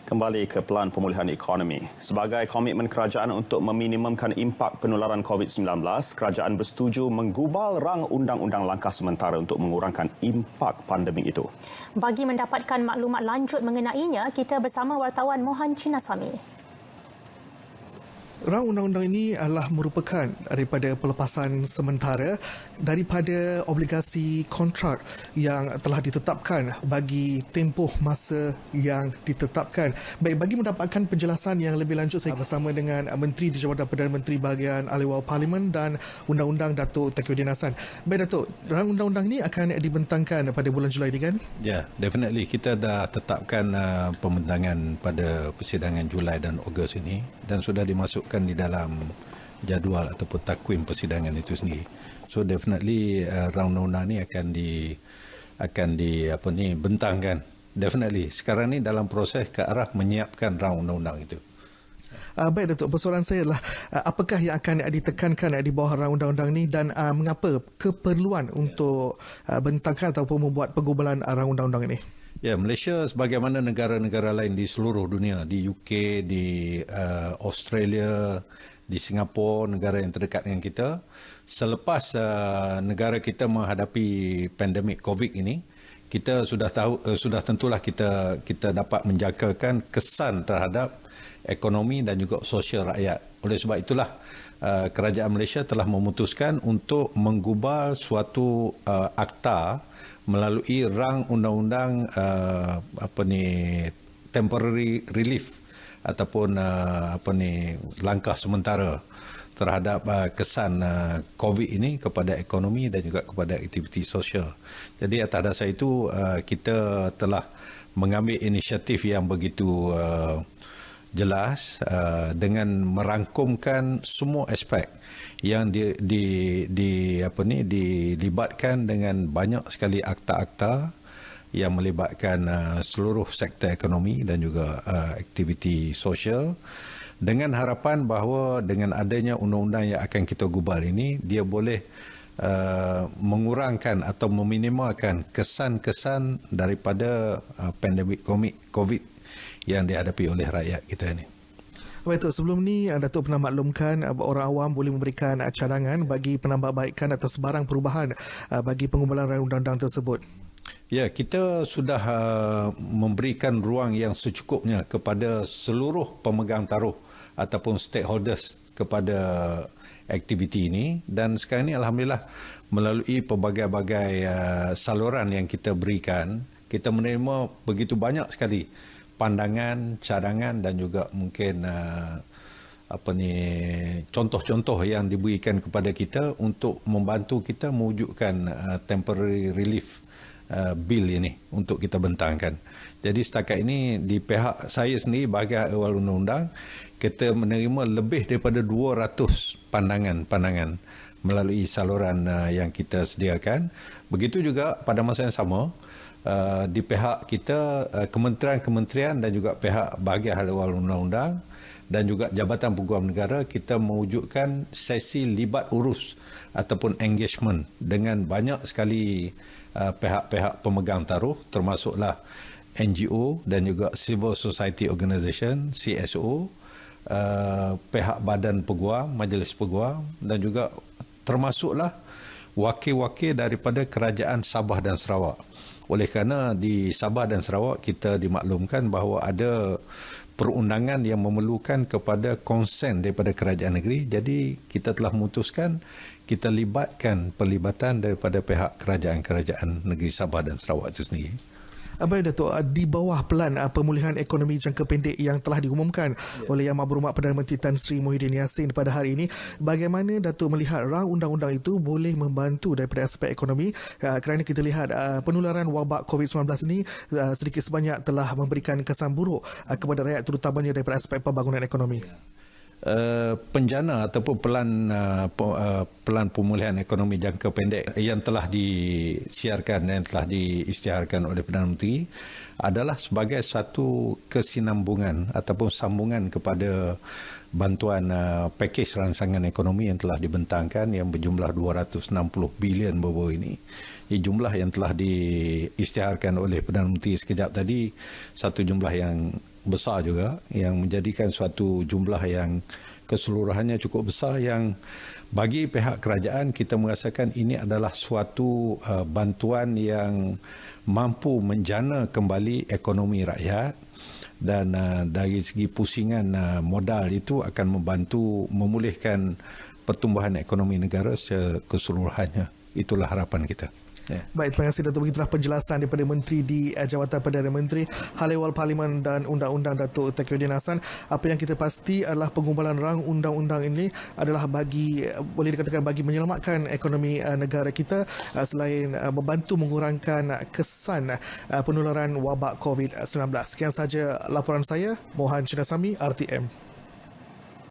Kembali ke pelan pemulihan ekonomi. Sebagai komitmen kerajaan untuk meminimumkan impak penularan COVID-19, kerajaan bersetuju menggubal rang undang-undang langkah sementara untuk mengurangkan impak pandemik itu. Bagi mendapatkan maklumat lanjut mengenainya, kita bersama wartawan Mohan Chinasamy. Rang undang-undang ini adalah merupakan daripada pelepasan sementara daripada obligasi kontrak yang telah ditetapkan bagi tempoh masa yang ditetapkan. Baik, bagi mendapatkan penjelasan yang lebih lanjut, saya bersama dengan Menteri di Jabatan Perdana Menteri Bahagian Ahli Parlimen dan Undang-Undang Datuk Taufiquddin Hassan. Baik Datuk, rang undang-undang ini akan dibentangkan pada bulan Julai ini kan? Ya, definitely. Kita dah tetapkan pembentangan pada persidangan Julai dan Ogos ini dan sudah dimasukkan di dalam jadual ataupun takwim persidangan itu sendiri. So definitely rang undang-undang ni akan bentangkan. Definitely. Sekarang ni dalam proses ke arah menyiapkan rang undang-undang itu. Baik Datuk, persoalan saya adalah apakah yang akan ditekankan di bawah rang undang-undang ini dan mengapa keperluan untuk bentangkan ataupun membuat pengubalan rang undang-undang ini? Ya, Malaysia sebagaimana negara-negara lain di seluruh dunia, di UK, di Australia, di Singapura, negara yang terdekat dengan kita, selepas negara kita menghadapi pandemik COVID ini, kita sudah tentulah kita dapat menjagakan kesan terhadap ekonomi dan juga sosial rakyat. Oleh sebab itulah kerajaan Malaysia telah memutuskan untuk menggubal suatu akta melalui rang undang-undang temporary relief ataupun langkah sementara terhadap kesan COVID ini kepada ekonomi dan juga kepada aktiviti sosial. Jadi atas dasar itu kita telah mengambil inisiatif yang begitu jelas dengan merangkumkan semua aspek yang dilibatkan dengan banyak sekali akta-akta yang melibatkan seluruh sektor ekonomi dan juga aktiviti sosial, dengan harapan bahawa dengan adanya undang-undang yang akan kita gubal ini, dia boleh mengurangkan atau meminimalkan kesan-kesan daripada pandemik COVID yang dihadapi oleh rakyat kita ini. Baik, Datuk, sebelum ni Datuk pernah maklumkan orang awam boleh memberikan cadangan bagi penambahbaikan atau sebarang perubahan bagi pengubalan rang undang-undang tersebut. Ya, kita sudah memberikan ruang yang secukupnya kepada seluruh pemegang taruh ataupun stakeholders kepada aktiviti ini, dan sekarang ini alhamdulillah melalui pelbagai-bagai saluran yang kita berikan, kita menerima begitu banyak sekali pandangan, cadangan dan juga mungkin contoh-contoh yang diberikan kepada kita untuk membantu kita mewujudkan temporary relief bill ini untuk kita bentangkan. Jadi setakat ini di pihak saya sendiri bahagian awal undang-undang, kita menerima lebih daripada 200 pandangan melalui saluran yang kita sediakan. Begitu juga pada masa yang sama, di pihak kita, kementerian-kementerian dan juga pihak bahagian hal ehwal undang-undang dan juga Jabatan Peguam Negara, kita mewujudkan sesi libat urus ataupun engagement dengan banyak sekali pihak-pihak pemegang taruh, termasuklah NGO dan juga Civil Society Organisation, CSO, pihak badan peguam, majlis peguam, dan juga termasuklah wakil-wakil daripada Kerajaan Sabah dan Sarawak. Oleh kerana di Sabah dan Sarawak kita dimaklumkan bahawa ada perundangan yang memerlukan kepada konsen daripada kerajaan negeri, jadi kita telah memutuskan kita libatkan pelibatan daripada pihak kerajaan-kerajaan negeri Sabah dan Sarawak itu sendiri. Baik Datuk, di bawah pelan pemulihan ekonomi jangka pendek yang telah diumumkan oleh Yang Berhormat Perdana Menteri Tan Sri Muhyiddin Yassin pada hari ini, bagaimana Datuk melihat rang undang-undang itu boleh membantu daripada aspek ekonomi, kerana kita lihat penularan wabak COVID-19 ini sedikit sebanyak telah memberikan kesan buruk kepada rakyat, terutamanya daripada aspek pembangunan ekonomi. Penjana ataupun pelan pemulihan ekonomi jangka pendek yang telah disiarkan dan telah diisytiharkan oleh Perdana Menteri adalah sebagai satu kesinambungan ataupun sambungan kepada bantuan pakej rangsangan ekonomi yang telah dibentangkan yang berjumlah 260 bilion berbau ini. Jumlah yang telah diisytiharkan oleh Perdana Menteri sekejap tadi satu jumlah yang besar juga yang menjadikan suatu jumlah yang keseluruhannya cukup besar yang bagi pihak kerajaan kita merasakan ini adalah suatu bantuan yang mampu menjana kembali ekonomi rakyat dan dari segi pusingan modal itu akan membantu memulihkan pertumbuhan ekonomi negara secara keseluruhannya. Itulah harapan kita. Ya. Baik, terima kasih Datuk. Begitulah penjelasan daripada Menteri di Jabatan Perdana Menteri, Hal Ehwal Parlimen dan Undang-Undang Datuk Tauhidin Hassan. Apa yang kita pasti adalah pengumpulan rang undang-undang ini adalah boleh dikatakan bagi menyelamatkan ekonomi negara kita selain membantu mengurangkan kesan penularan wabak COVID-19. Sekian sahaja laporan saya, Mohan Chinasamy, RTM.